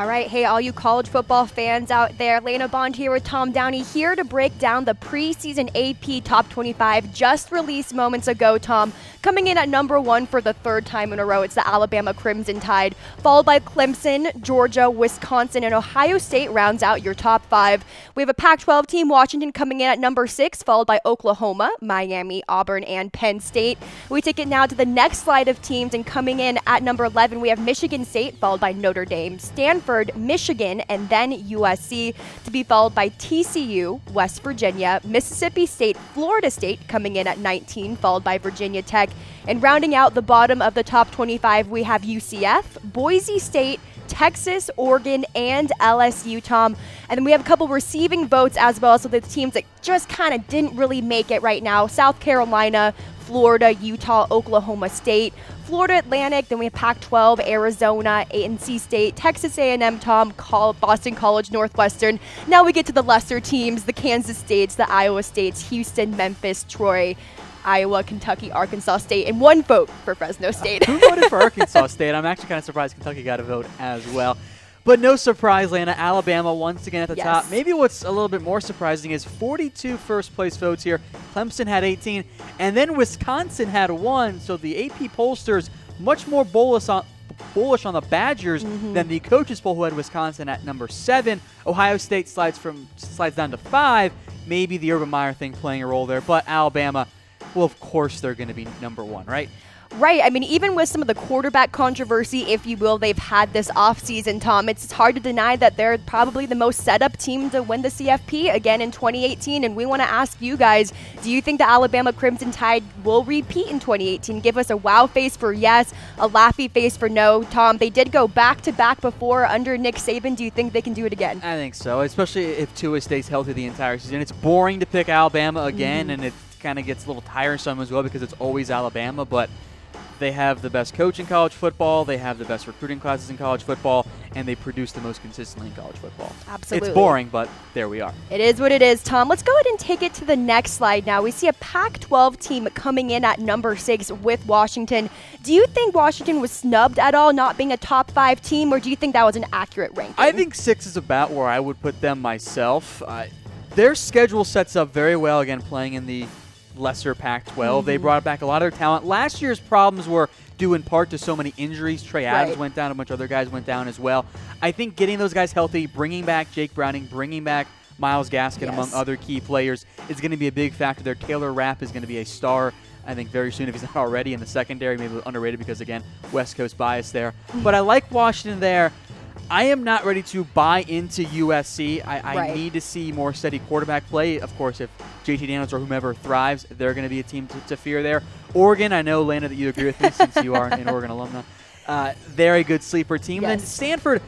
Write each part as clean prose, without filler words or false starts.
All right, hey, all you college football fans out there, Lana Bond here with Tom Downey, here to break down the preseason AP Top 25 just released moments ago, Tom. Coming in at number 1 for the third time in a row, it's the Alabama Crimson Tide, followed by Clemson, Georgia, Wisconsin, and Ohio State rounds out your top 5. We have a Pac-12 team, Washington, coming in at number 6, followed by Oklahoma, Miami, Auburn, and Penn State. We take it now to the next slide of teams, and coming in at number 11, we have Michigan State, followed by Notre Dame, Stanford, Michigan, and then USC, to be followed by TCU, West Virginia, Mississippi State, Florida State coming in at 19, followed by Virginia Tech. And rounding out the bottom of the top 25, we have UCF, Boise State, Texas, Oregon, and LSU, Tom. And then we have a couple receiving votes as well, so the teams that just kind of didn't really make it right now: South Carolina, Florida, Utah, Oklahoma State, Florida Atlantic, then we have Pac-12, Arizona, NC State, Texas A&M, Tom, Boston College, Northwestern. Now we get to the lesser teams: the Kansas States, the Iowa States, Houston, Memphis, Troy, Iowa, Kentucky, Arkansas State, and 1 vote for Fresno State. Who voted for Arkansas State? I'm actually kind of surprised Kentucky got a vote as well. But no surprise, Lana, Alabama once again at the top. Maybe what's a little bit more surprising is 42 first-place votes here. Clemson had 18, and then Wisconsin had 1. So the AP pollsters much more bullish on the Badgers than the coaches poll, who had Wisconsin at number 7. Ohio State slides down to 5. Maybe the Urban Meyer thing playing a role there, but Alabama, well, of course they're going to be number 1, right? Right. I mean, even with some of the quarterback controversy, if you will, they've had this offseason, Tom, it's hard to deny that they're probably the most set-up team to win the CFP again in 2018. And we want to ask you guys, do you think the Alabama Crimson Tide will repeat in 2018? Give us a wow face for yes, a laughy face for no. Tom, they did go back-to-back before under Nick Saban. Do you think they can do it again? I think so, especially if Tua stays healthy the entire season. It's boring to pick Alabama again, and it kind of gets a little tiresome as well because it's always Alabama, but they have the best coach in college football, they have the best recruiting classes in college football, and they produce the most consistently in college football. Absolutely. It's boring, but there we are. It is what it is, Tom. Let's go ahead and take it to the next slide now. We see a Pac-12 team coming in at number 6 with Washington. Do you think Washington was snubbed at all, not being a top 5 team, or do you think that was an accurate ranking? I think 6 is about where I would put them myself. Their schedule sets up very well, again, playing in the lesser Pac-12. They brought back a lot of their talent. Last year's problems were due in part to so many injuries. Trey Adams went down, a bunch of other guys went down as well. I think getting those guys healthy, bringing back Jake Browning, bringing back Myles Gaskin, among other key players, is going to be a big factor there. Taylor Rapp is going to be a star, I think, very soon, if he's not already in the secondary. Maybe underrated because, again, West Coast bias there. But I like Washington there. I am not ready to buy into USC. I need to see more steady quarterback play. Of course, if JT Daniels or whomever thrives, they're going to be a team to fear there. Oregon, I know, Lana, that you agree with me since you are an Oregon alumna. They're a good sleeper team. And then Stanford,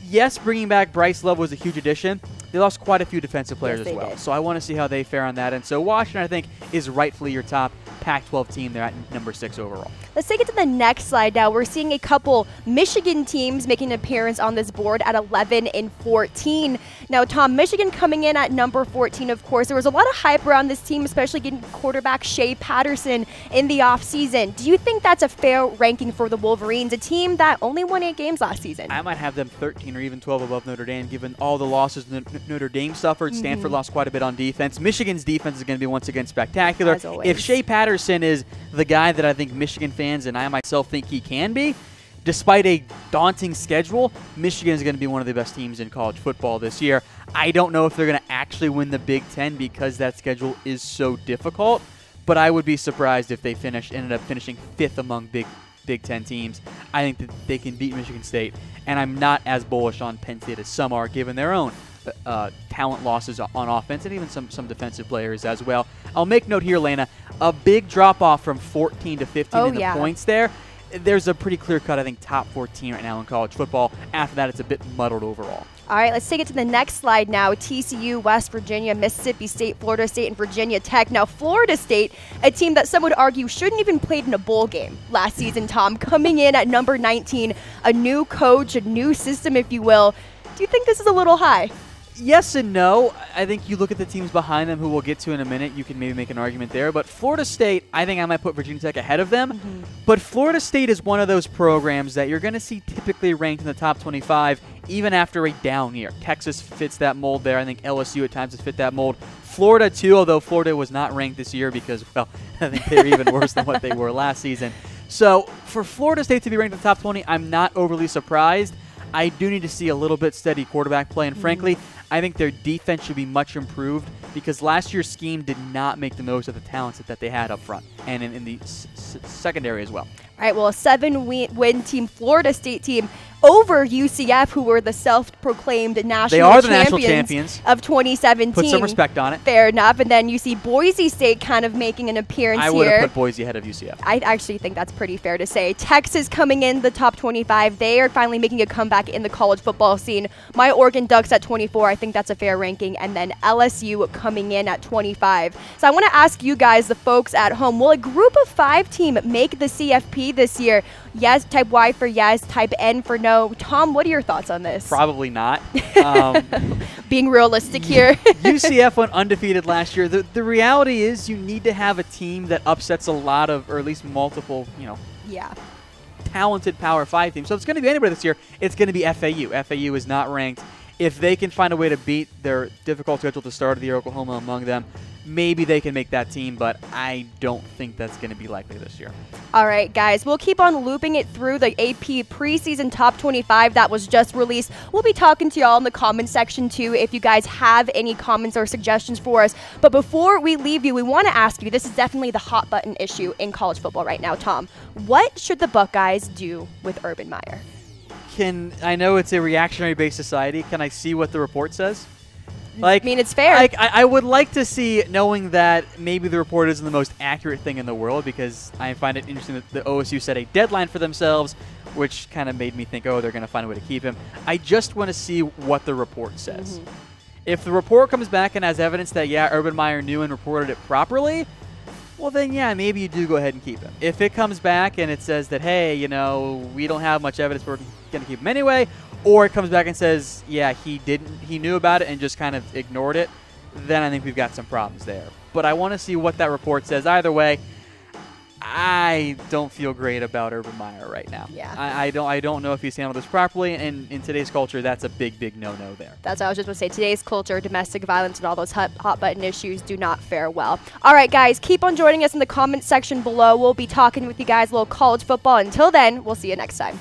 yes, bringing back Bryce Love was a huge addition. They lost quite a few defensive players as well. So I want to see how they fare on that. And so Washington, I think, is rightfully your top Pac-12 team. They're at number 6 overall. Let's take it to the next slide now. We're seeing a couple Michigan teams making an appearance on this board at 11 and 14. Now, Tom, Michigan coming in at number 14, of course. There was a lot of hype around this team, especially getting quarterback Shea Patterson in the offseason. Do you think that's a fair ranking for the Wolverines, a team that only won 8 games last season? I might have them 13 or even 12 above Notre Dame, given all the losses Notre Dame suffered. Stanford lost quite a bit on defense. Michigan's defense is going to be once again spectacular. As always. If Shea Patterson is the guy that I think Michigan fans and I myself think he can be, despite a daunting schedule, Michigan is going to be one of the best teams in college football this year. I don't know if they're going to actually win the Big Ten because that schedule is so difficult, but I would be surprised if they ended up finishing 5th among Big Ten teams. I think that they can beat Michigan State, and I'm not as bullish on Penn State as some are, given their own talent losses on offense and even some defensive players as well. I'll make note here, Lana, a big drop-off from 14 to 15 in the points there. There's a pretty clear-cut, I think, top 14 right now in college football. After that, it's a bit muddled overall. All right, let's take it to the next slide now. TCU, West Virginia, Mississippi State, Florida State, and Virginia Tech. Now, Florida State, a team that some would argue shouldn't even played in a bowl game last season, Tom, coming in at number 19, a new coach, a new system, if you will. Do you think this is a little high? Yes and no. I think you look at the teams behind them, who we'll get to in a minute. You can maybe make an argument there. But Florida State, I think I might put Virginia Tech ahead of them. But Florida State is one of those programs that you're going to see typically ranked in the top 25 even after a down year. Texas fits that mold there. I think LSU at times has fit that mold. Florida too, although Florida was not ranked this year because, well, I think they're even worse than what they were last season. So for Florida State to be ranked in the top 20, I'm not overly surprised. I do need to see a little bit steady quarterback play, and frankly, I think their defense should be much improved because last year's scheme did not make the most of the talents that they had up front and in the secondary as well. All right, well, a 7-win team, Florida State team, over UCF, who were the self-proclaimed national champions of 2017. Put some respect on it. Fair enough. And then you see Boise State kind of making an appearance here. I would have put Boise ahead of UCF. I actually think that's pretty fair to say. Texas coming in the top 25. They are finally making a comeback in the college football scene. My Oregon Ducks at 24. I think that's a fair ranking. And then LSU coming in at 25. So I want to ask you guys, the folks at home, will a group of 5 team make the CFP this year? Yes, type Y for yes, type N for no. Tom, what are your thoughts on this? Probably not. Being realistic here. UCF went undefeated last year. The reality is you need to have a team that upsets a lot of, or at least multiple, talented Power 5 teams. So it's going to be anybody this year. It's going to be FAU. FAU is not ranked. If they can find a way to beat their difficult schedule at the start of the year, Oklahoma among them, maybe they can make that team, but I don't think that's going to be likely this year. All right, guys, we'll keep on looping it through the AP preseason top 25 that was just released. We'll be talking to y'all in the comment section, too, if you guys have any comments or suggestions for us. But before we leave you, we want to ask you, this is definitely the hot button issue in college football right now, Tom. What should the Buckeyes do with Urban Meyer? I know it's a reactionary-based society. Can I see what the report says? I mean, it's fair. I would like to see, knowing that maybe the report isn't the most accurate thing in the world, because I find it interesting that the OSU set a deadline for themselves, which kind of made me think, oh, they're going to find a way to keep him. I just want to see what the report says. If the report comes back and has evidence that, yeah, Urban Meyer knew and reported it properly, well, then, yeah, maybe you do go ahead and keep him. If it comes back and it says that, hey, we don't have much evidence, we're going to keep him anyway, or it comes back and says, yeah, he knew about it and just kind of ignored it, then I think we've got some problems there. But I want to see what that report says. Either way, I don't feel great about Urban Meyer right now. Yeah. I don't know if he's handled this properly, and in today's culture, that's a big, big no-no there. That's what I was just going to say. Today's culture, domestic violence, and all those hot-button issues do not fare well. All right, guys, keep on joining us in the comment section below. We'll be talking with you guys a little college football. Until then, we'll see you next time.